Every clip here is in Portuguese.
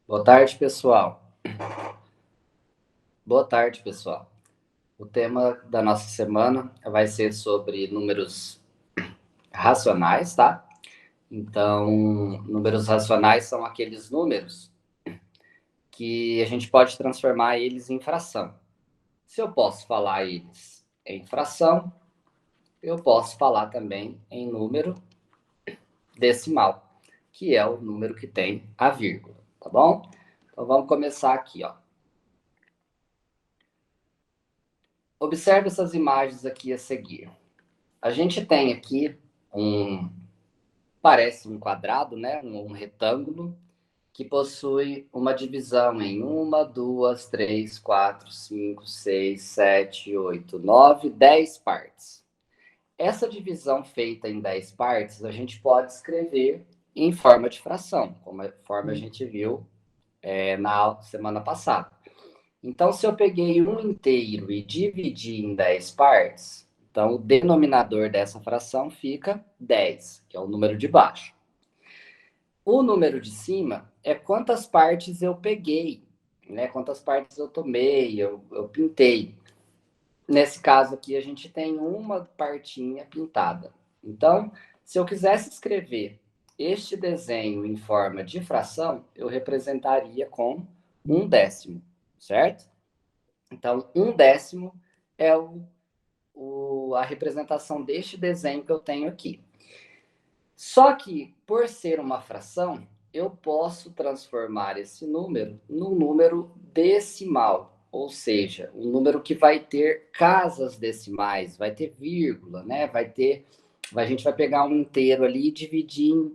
Boa tarde, pessoal. Boa tarde, pessoal. O tema da nossa semana vai ser sobre números racionais, tá? Então, números racionais são aqueles números que a gente pode transformar eles em fração. Se eu posso falar eles em fração, eu posso falar também em número decimal, que é o número que tem a vírgula, tá bom? Então, vamos começar aqui, ó. Observe essas imagens aqui a seguir. A gente tem aqui um, parece um quadrado, né? Um retângulo que possui uma divisão em uma, duas, três, quatro, cinco, seis, sete, oito, nove, 10 partes. Essa divisão feita em 10 partes, a gente pode escrever em forma de fração, conforme a gente viu na semana passada. Então, se eu peguei um inteiro e dividi em 10 partes, então o denominador dessa fração fica 10, que é o número de baixo. O número de cima é quantas partes eu peguei, né? Quantas partes eu tomei, eu pintei. Nesse caso aqui, a gente tem uma partinha pintada. Então, se eu quisesse escrever este desenho em forma de fração, eu representaria com um décimo, certo? Então, um décimo é a representação deste desenho que eu tenho aqui. Só que, por ser uma fração, eu posso transformar esse número num número decimal, ou seja, um número que vai ter casas decimais, vai ter vírgula, né? A gente vai pegar um inteiro ali e dividir em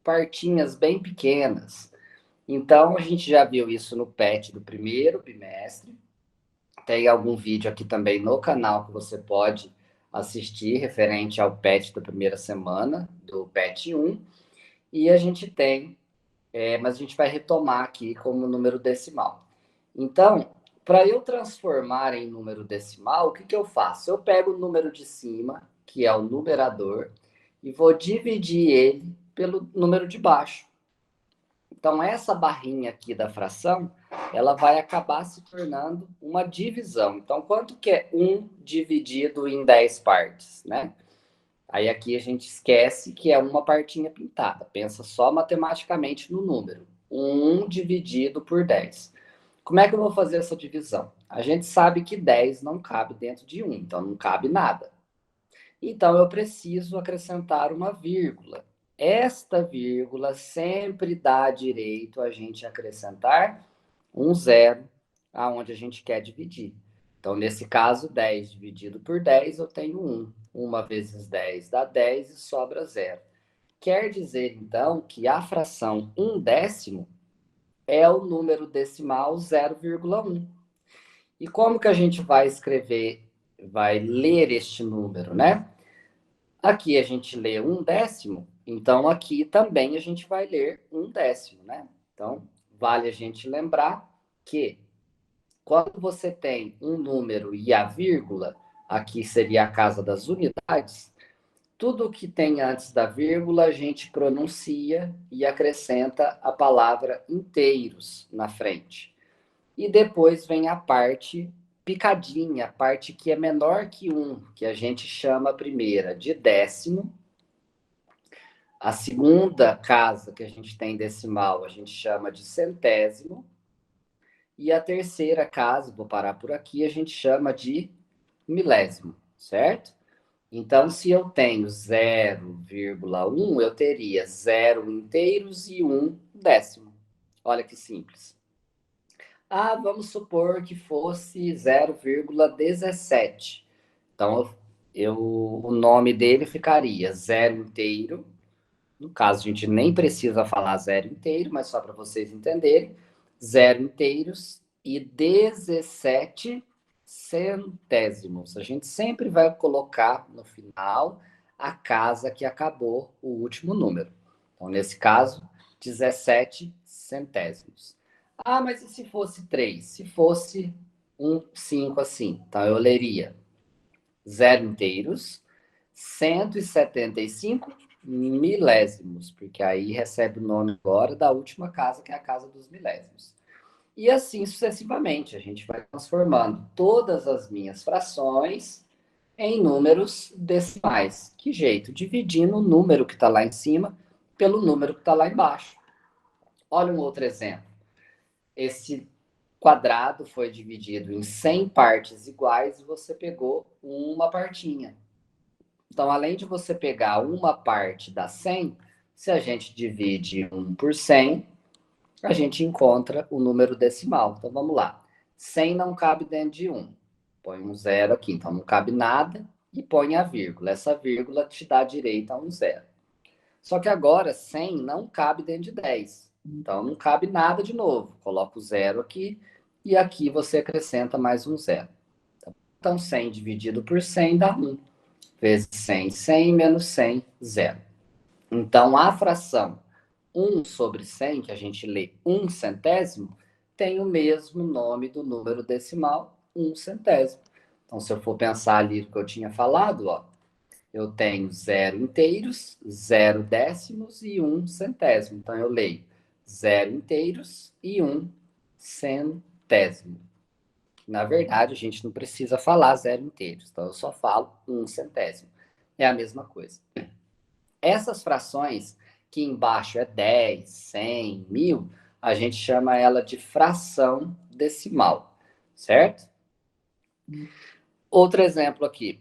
partinhas bem pequenas. Então, a gente já viu isso no PET do primeiro bimestre. Tem algum vídeo aqui também no canal que você pode assistir referente ao PET da primeira semana, do PET 1. E a gente tem, mas a gente vai retomar aqui como número decimal. Então, para eu transformar em número decimal, o que, que eu faço? Eu pego o número de cima, que é o numerador, e vou dividir ele pelo número de baixo. Então, essa barrinha aqui da fração, ela vai acabar se tornando uma divisão. Então, quanto que é 1 dividido em 10 partes, né? Aí aqui a gente esquece que é uma partinha pintada. Pensa só matematicamente no número. 1 dividido por 10. Como é que eu vou fazer essa divisão? A gente sabe que 10 não cabe dentro de 1, então não cabe nada. Então, eu preciso acrescentar uma vírgula. Esta vírgula sempre dá direito a gente acrescentar um zero aonde a gente quer dividir. Então, nesse caso, 10 dividido por 10, eu tenho 1. 1 vezes 10 dá 10 e sobra zero. Quer dizer, então, que a fração 1/10 é o número decimal 0,1. E como que a gente vai escrever, vai ler este número, né? Aqui a gente lê 1/10, então aqui também a gente vai ler 1/10, né? Então, vale a gente lembrar que quando você tem um número e a vírgula, aqui seria a casa das unidades, tudo que tem antes da vírgula a gente pronuncia e acrescenta a palavra inteiros na frente. E depois vem a parte picadinha, a parte que é menor que 1, que a gente chama a primeira de décimo. A segunda casa que a gente tem decimal, a gente chama de centésimo. E a terceira casa, vou parar por aqui, a gente chama de milésimo, certo? Então, se eu tenho 0,1, eu teria 0 inteiros e 1 décimo. Olha que simples. Ah, vamos supor que fosse 0,17. Então, o nome dele ficaria 0 inteiro. No caso, a gente nem precisa falar 0 inteiro, mas só para vocês entenderem. 0 inteiros e 17 centésimos. A gente sempre vai colocar no final a casa que acabou o último número. Então, nesse caso, 17 centésimos. Ah, mas e se fosse 3? Se fosse 5 assim? Então, eu leria 0 inteiros, 175 milésimos, porque aí recebe o nome agora da última casa, que é a casa dos milésimos. E assim sucessivamente, a gente vai transformando todas as minhas frações em números decimais. Que jeito? Dividindo o número que está lá em cima pelo número que está lá embaixo. Olha um outro exemplo. Esse quadrado foi dividido em 100 partes iguais e você pegou uma partinha. Então, além de você pegar uma parte das 100, se a gente divide 1 por 100, a gente encontra o número decimal. Então, vamos lá. 100 não cabe dentro de 1. Põe um zero aqui. Então, não cabe nada e põe a vírgula. Essa vírgula te dá direito a um zero. Só que agora 100 não cabe dentro de 10. Então, não cabe nada de novo. Coloca o zero aqui e aqui você acrescenta mais um zero. Então, 100 dividido por 100 dá 1. Vezes 100, 100 menos 100, zero. Então, a fração 1 sobre 100, que a gente lê 1 centésimo, tem o mesmo nome do número decimal, 1 centésimo. Então, se eu for pensar ali no que eu tinha falado, ó, eu tenho 0 inteiros, 0 décimos e 1 centésimo. Então, eu leio 0 inteiros e 1 centésimo. Na verdade, a gente não precisa falar 0 inteiros. Então, eu só falo 1 centésimo. É a mesma coisa. Essas frações, que embaixo é 10, 100, 1000, a gente chama ela de fração decimal, certo? Outro exemplo aqui.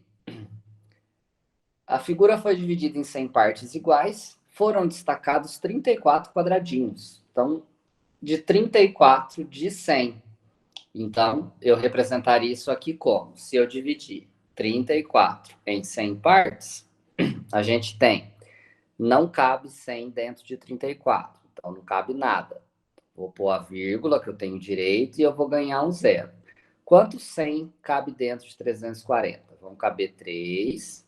A figura foi dividida em 100 partes iguais, foram destacados 34 quadradinhos. Então, de 34 de 100. Então, eu representaria isso aqui como? Se eu dividir 34 em 100 partes, a gente tem, não cabe 100 dentro de 34. Então, não cabe nada. Vou pôr a vírgula, que eu tenho direito, e eu vou ganhar um zero. Quanto 100 cabe dentro de 340? Vão caber 3,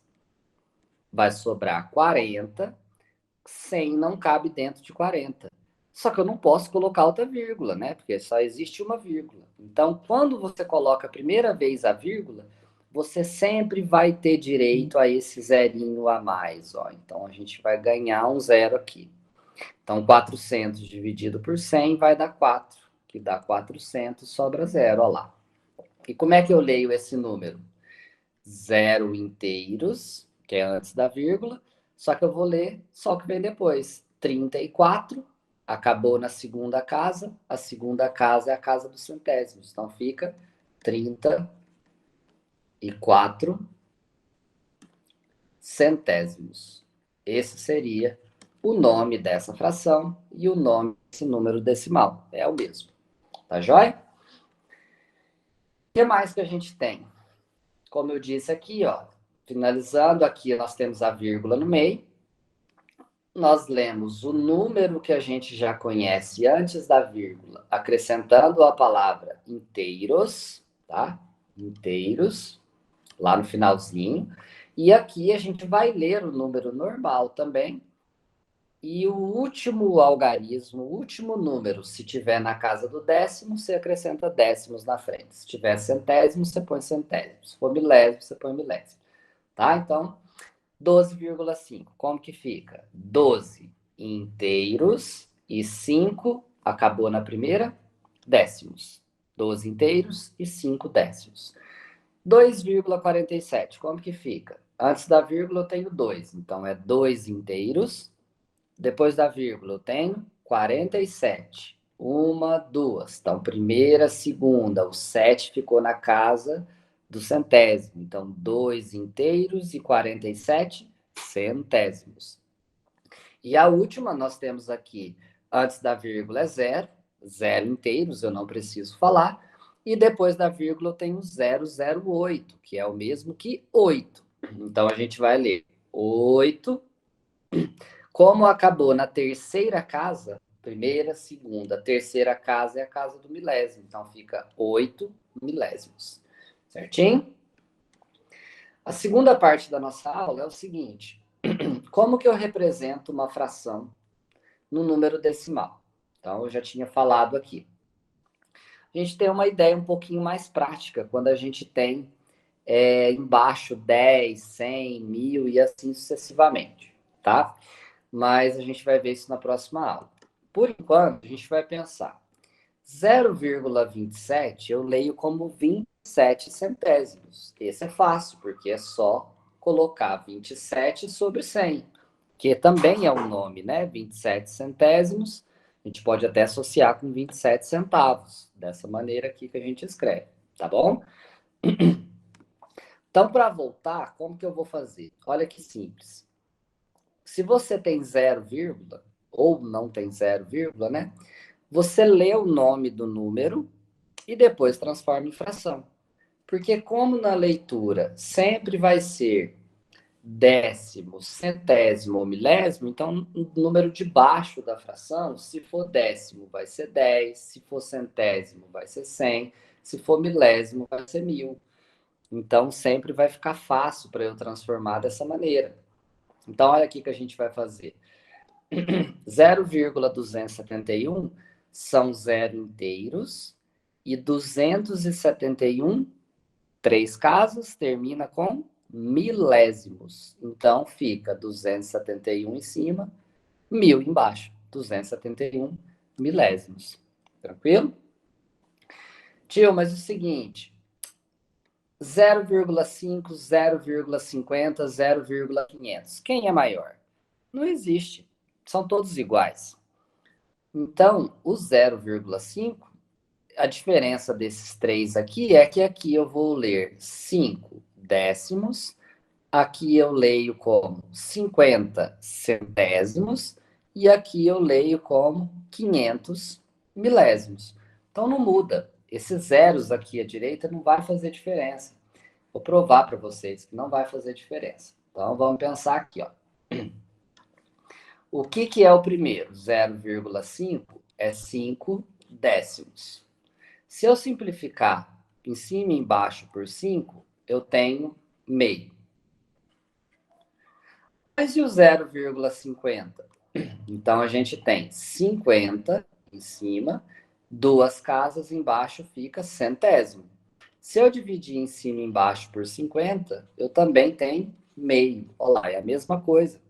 vai sobrar 40. 100 não cabe dentro de 40. Só que eu não posso colocar outra vírgula, né? Porque só existe uma vírgula. Então, quando você coloca a primeira vez a vírgula, você sempre vai ter direito a esse zerinho a mais, ó. Então, a gente vai ganhar um zero aqui. Então, 400 dividido por 100 vai dar 4, que dá 400, sobra zero, ó lá. E como é que eu leio esse número? Zero inteiros, que é antes da vírgula, só que eu vou ler só o que vem depois. 34, acabou na segunda casa, a segunda casa é a casa dos centésimos. Então fica 34 centésimos. Esse seria o nome dessa fração e o nome desse número decimal. É o mesmo. Tá joia? O que mais que a gente tem? Como eu disse aqui, ó, finalizando aqui, nós temos a vírgula no meio. Nós lemos o número que a gente já conhece antes da vírgula, acrescentando a palavra inteiros, tá? Inteiros, lá no finalzinho. E aqui a gente vai ler o número normal também. E o último algarismo, o último número, se tiver na casa do décimo, você acrescenta décimos na frente. Se tiver centésimo, você põe centésimo. Se for milésimo, você põe milésimo. Tá? Então, 12,5. Como que fica? 12 inteiros e 5, acabou na primeira, décimos. 12 inteiros e 5 décimos. 2,47. Como que fica? Antes da vírgula eu tenho 2, então é 2 inteiros. Depois da vírgula eu tenho 47. Uma, duas. Então, primeira, segunda. O 7 ficou na casa do centésimo. Então, 2 inteiros e 47 centésimos. E a última, nós temos aqui, antes da vírgula é zero. Zero inteiros, eu não preciso falar. E depois da vírgula eu tenho 008, que é o mesmo que 8. Então, a gente vai ler 8. Como acabou na terceira casa, primeira, segunda, terceira casa é a casa do milésimo. Então fica 8 milésimos. Certinho? A segunda parte da nossa aula é o seguinte: como que eu represento uma fração no número decimal? Então eu já tinha falado aqui. A gente tem uma ideia um pouquinho mais prática quando a gente tem embaixo 10, 100, 1000 e assim sucessivamente. tá? Mas a gente vai ver isso na próxima aula. Por enquanto, a gente vai pensar. 0,27 eu leio como 27 centésimos. Esse é fácil, porque é só colocar 27 sobre 100, que também é um nome, né? 27 centésimos. A gente pode até associar com 27 centavos, dessa maneira aqui que a gente escreve, tá bom? Então, para voltar, como que eu vou fazer? Olha que simples. Se você tem 0, ou não tem 0, né? Você lê o nome do número e depois transforma em fração. Porque como na leitura sempre vai ser décimo, centésimo ou milésimo, então o número de baixo da fração, se for décimo, vai ser 10, se for centésimo, vai ser 100, se for milésimo, vai ser 1000. Então sempre vai ficar fácil para eu transformar dessa maneira. Então olha aqui que a gente vai fazer. 0,271 são zero inteiros e 271, 3 casas, termina com milésimos. Então, fica 271 em cima, 1000 embaixo. 271 milésimos. Tranquilo? Tio, mas é o seguinte, 0,5, 0,50, 0,500. Quem é maior? Não existe. São todos iguais. Então, o 0,5, a diferença desses três aqui é que aqui eu vou ler 5 décimos, aqui eu leio como 50 centésimos e aqui eu leio como 500 milésimos. Então não muda. Esses zeros aqui à direita não vai fazer diferença. Vou provar para vocês que não vai fazer diferença. Então vamos pensar aqui, ó. O que é o primeiro? 0,5 é 5 décimos. Se eu simplificar em cima e embaixo por 5, eu tenho meio. Mas e o 0,50? Então, a gente tem 50 em cima, duas casas embaixo fica centésimo. Se eu dividir em cima e embaixo por 50, eu também tenho meio. Olha lá, é a mesma coisa.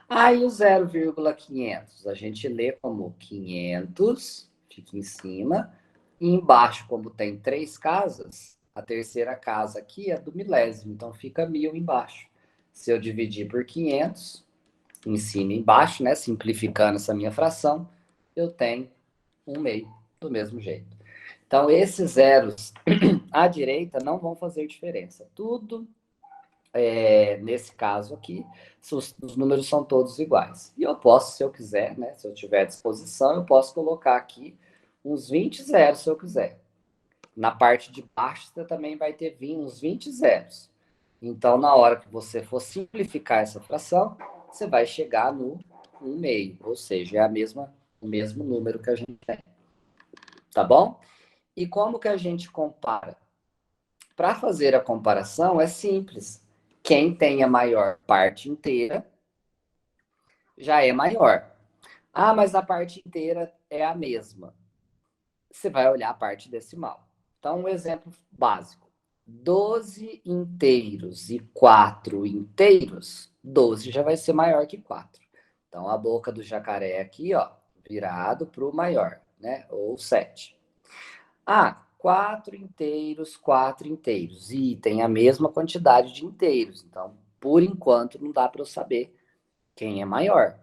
Aí o 0,500, a gente lê como 500, fica em cima, e embaixo, como tem três casas, a terceira casa aqui é do milésimo, então fica 1000 embaixo. Se eu dividir por 500, em cima e embaixo, né, simplificando essa minha fração, eu tenho um meio, do mesmo jeito. Então, esses zeros à direita não vão fazer diferença. Tudo nesse caso aqui, os números são todos iguais. E eu posso, se eu quiser, né, se eu tiver à disposição, eu posso colocar aqui uns 20 zeros, se eu quiser. Na parte de baixo, você também vai ter uns 20 zeros. Então, na hora que você for simplificar essa fração, você vai chegar no 1/2, ou seja, é o mesmo número que a gente tem. Tá bom? E como que a gente compara? Para fazer a comparação, é simples. Quem tem a maior parte inteira já é maior. Ah, mas a parte inteira é a mesma. Você vai olhar a parte decimal. Então, um exemplo básico. 12 inteiros e 4 inteiros, 12 já vai ser maior que 4. Então, a boca do jacaré aqui, ó, virado para o maior, né? Ou 7. Ah, 4 inteiros, 4 inteiros. E tem a mesma quantidade de inteiros. Então, por enquanto, não dá para eu saber quem é maior.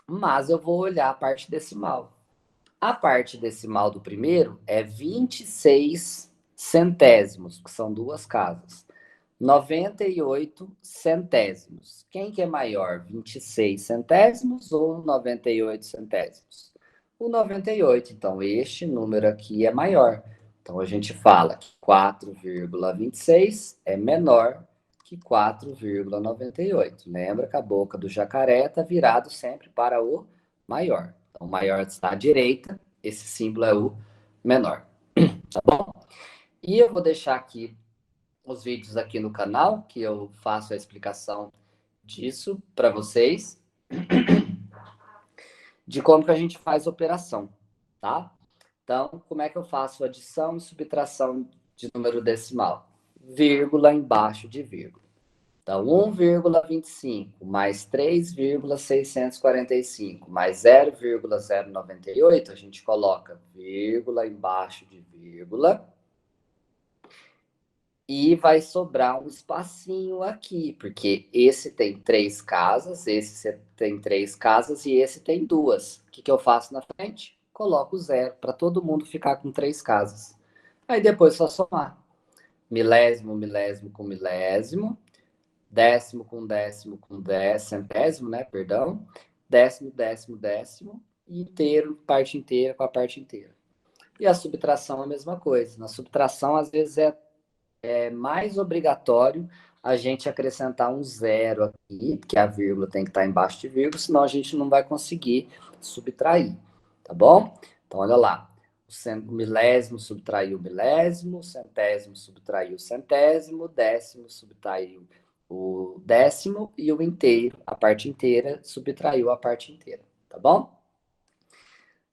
Mas eu vou olhar a parte decimal. A parte decimal do primeiro é 26 centésimos, que são duas casas. 98 centésimos. Quem que é maior, 26 centésimos ou 98 centésimos? O 98. Então, este número aqui é maior. Então, a gente fala que 4,26 é menor que 4,98. Lembra que a boca do jacaré está virado sempre para o maior. Então, o maior está à direita, esse símbolo é o menor. Tá bom? E eu vou deixar aqui os vídeos aqui no canal, que eu faço a explicação disso para vocês, de como que a gente faz a operação, tá? Então, como é que eu faço adição e subtração de número decimal? Vírgula embaixo de vírgula. Então, 1,25 mais 3,645 mais 0,098, a gente coloca vírgula embaixo de vírgula. E vai sobrar um espacinho aqui, porque esse tem 3 casas, esse tem 3 casas e esse tem 2. O que eu faço na frente? Coloco 0, para todo mundo ficar com 3 casas. Aí depois é só somar. Milésimo, milésimo com milésimo. Décimo com décimo com centésimo, né? Perdão. Décimo, décimo, décimo. E inteiro, parte inteira com a parte inteira. E a subtração é a mesma coisa. Na subtração, às vezes, é mais obrigatório a gente acrescentar um 0 aqui, porque a vírgula tem que estar embaixo de vírgula, senão a gente não vai conseguir subtrair, tá bom? Então, olha lá. O milésimo subtraiu o milésimo, o centésimo subtraiu o centésimo, o décimo subtraiu o décimo e o inteiro, a parte inteira, subtraiu a parte inteira, tá bom?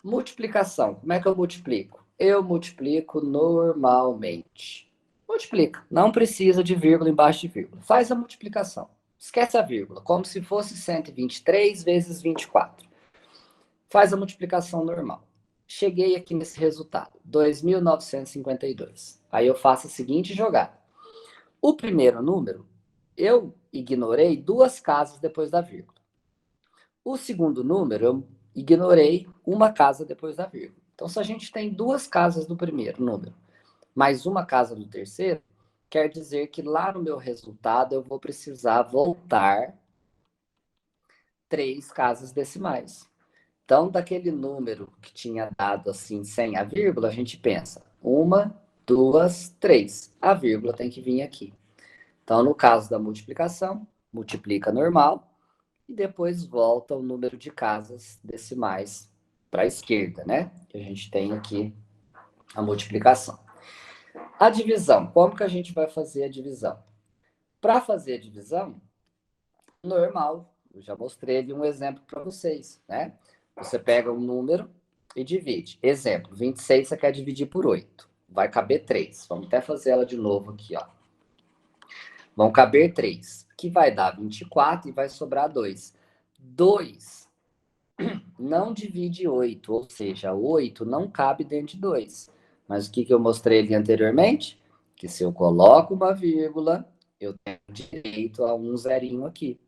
Multiplicação. Como é que eu multiplico? Eu multiplico normalmente. Multiplica. Não precisa de vírgula embaixo de vírgula. Faz a multiplicação. Esquece a vírgula, como se fosse 123 vezes 24. Faz a multiplicação normal. Cheguei aqui nesse resultado, 2.952. Aí eu faço a seguinte jogada. O primeiro número, eu ignorei 2 casas depois da vírgula. O segundo número, eu ignorei 1 casa depois da vírgula. Então, se a gente tem 2 casas do primeiro número, mais 1 casa do terceiro, quer dizer que lá no meu resultado eu vou precisar voltar 3 casas decimais. Então, daquele número que tinha dado assim, sem a vírgula, a gente pensa 1, 2, 3. A vírgula tem que vir aqui. Então, no caso da multiplicação, multiplica normal e depois volta o número de casas decimais para a esquerda, né? Que a gente tem aqui a multiplicação. A divisão, como que a gente vai fazer a divisão? Para fazer a divisão, normal, eu já mostrei ali um exemplo para vocês, né? Você pega um número e divide. Exemplo, 26 você quer dividir por 8. Vai caber 3. Vamos até fazer ela de novo aqui, ó. Vão caber 3, que vai dar 24 e vai sobrar 2. 2 não divide 8, ou seja, 8 não cabe dentro de 2. Mas o que eu mostrei ali anteriormente? Que se eu coloco uma vírgula, eu tenho direito a um zerinho aqui.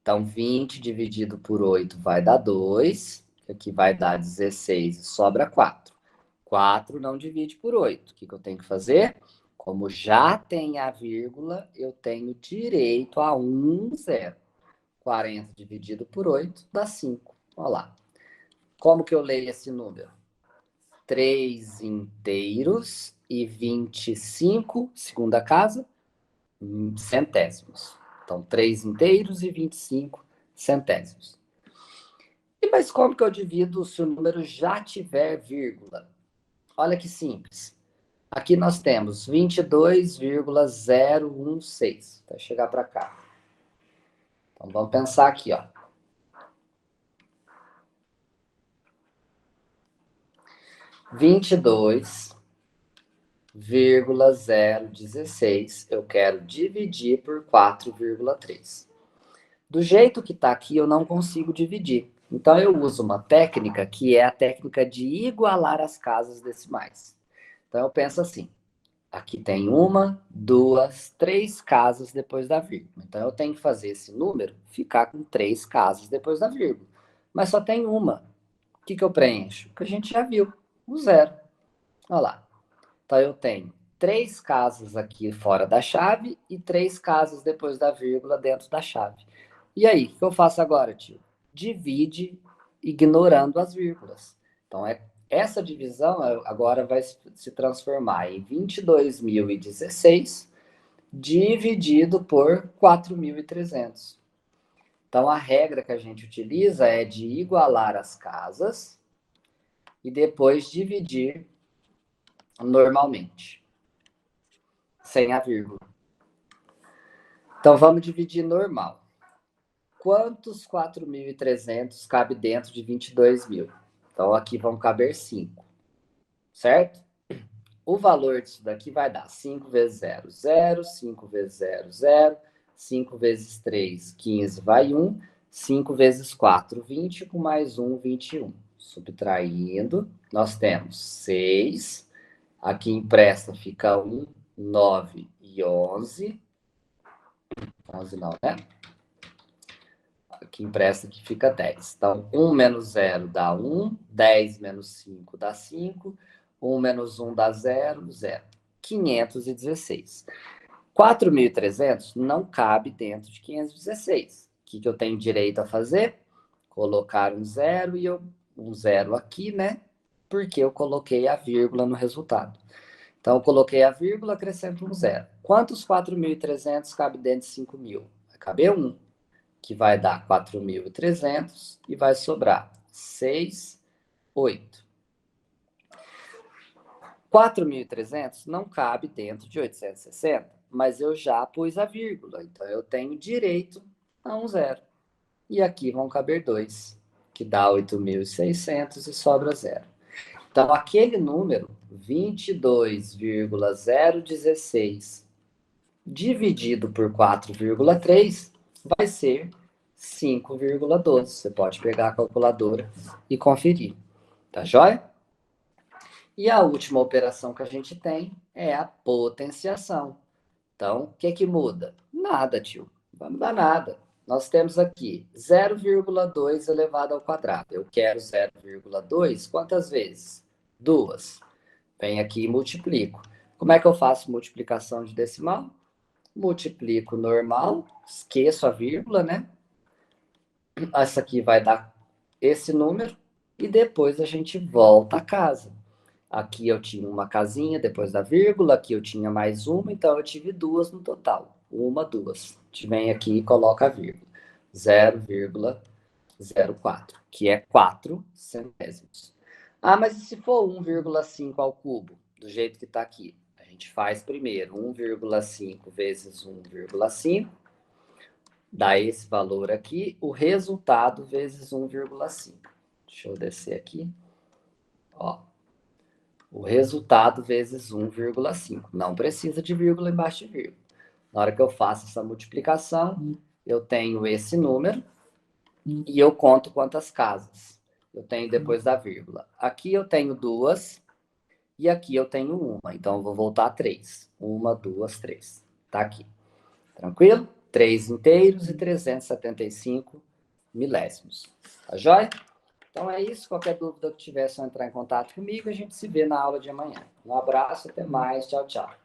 Então, 20 dividido por 8 vai dar 2, que aqui vai dar 16 e sobra 4. 4 não divide por 8. O que eu tenho que fazer? Como já tem a vírgula, eu tenho direito a um zero. 40 dividido por 8 dá 5. Olha lá. Como que eu leio esse número? 3 inteiros e 25, segunda casa, centésimos. Então, 3 inteiros e 25 centésimos. Mas como que eu divido se o número já tiver vírgula? Olha que simples. Aqui nós temos 22,016. Até chegar para cá. Então, vamos pensar aqui, ó. 22,016 eu quero dividir por 4,3. Do jeito que está aqui, eu não consigo dividir. Então, eu uso uma técnica que é a técnica de igualar as casas decimais. Então, eu penso assim. Aqui tem 1, 2, 3 casas depois da vírgula. Então, eu tenho que fazer esse número ficar com 3 casas depois da vírgula. Mas só tem uma. O que eu preencho? O que a gente já viu, o zero. Olha lá. Então, eu tenho 3 casas aqui fora da chave e 3 casas depois da vírgula dentro da chave. E aí, o que eu faço agora, tio? Divide ignorando as vírgulas. Então, essa divisão agora vai se transformar em 22.016 dividido por 4.300. Então, a regra que a gente utiliza é de igualar as casas e depois dividir normalmente, sem a vírgula. Então, vamos dividir normal. Quantos 4.300 cabe dentro de 22.000? Então, aqui vão caber 5, certo? O valor disso daqui vai dar 5 vezes 0, 0, 5 vezes 0, 0, 5 vezes 3, 15, vai 1. 5 vezes 4, 20, com mais 1, 21. Subtraindo, nós temos 6. Aqui empresta, fica 1, 9 e 11. 11 não, né? Aqui empresta que fica 10. Então, 1 menos 0 dá 1, 10 menos 5 dá 5, 1 menos 1 dá 0, 0. 516. 4.300 não cabe dentro de 516. O que eu tenho direito a fazer? Colocar um zero e um zero aqui, né? Porque eu coloquei a vírgula no resultado. Então, eu coloquei a vírgula, acrescento um zero. Quantos 4.300 cabe dentro de 5.000? Vai caber 1, que vai dar 4.300 e vai sobrar 6, 8. 4.300 não cabe dentro de 860, mas eu já pus a vírgula, então eu tenho direito a um zero. E aqui vão caber 2, que dá 8.600 e sobra zero. Então, aquele número, 22,016, dividido por 4,3, vai ser 5,12. Você pode pegar a calculadora e conferir. Tá joia? E a última operação que a gente tem é a potenciação. Então, o que muda? Nada, tio. Não vai mudar nada. Nós temos aqui 0,2 elevado ao quadrado. Eu quero 0,2 quantas vezes? 2. Venho aqui e multiplico. Como é que eu faço multiplicação de decimal? Multiplico normal, esqueço a vírgula, né? Essa aqui vai dar esse número e depois a gente volta a casa. Aqui eu tinha uma casinha depois da vírgula, aqui eu tinha mais uma, então eu tive 2 no total. 1, 2. A gente vem aqui e coloca a vírgula. 0,04, que é 4 centésimos. Ah, mas e se for 1,5 ao cubo, do jeito que está aqui? A gente faz primeiro 1,5 vezes 1,5, dá esse valor aqui, o resultado vezes 1,5. Deixa eu descer aqui. Ó, o resultado vezes 1,5. Não precisa de vírgula embaixo de vírgula. Na hora que eu faço essa multiplicação, eu tenho esse número e eu conto quantas casas eu tenho depois da vírgula. Aqui eu tenho 2 e aqui eu tenho 1. Então, eu vou voltar a 3. 1, 2, 3. Tá aqui. Tranquilo? 3 inteiros e 375 milésimos. Tá joia? Então é isso. Qualquer dúvida que tiver, é só entrar em contato comigo. A gente se vê na aula de amanhã. Um abraço, até mais. Tchau, tchau.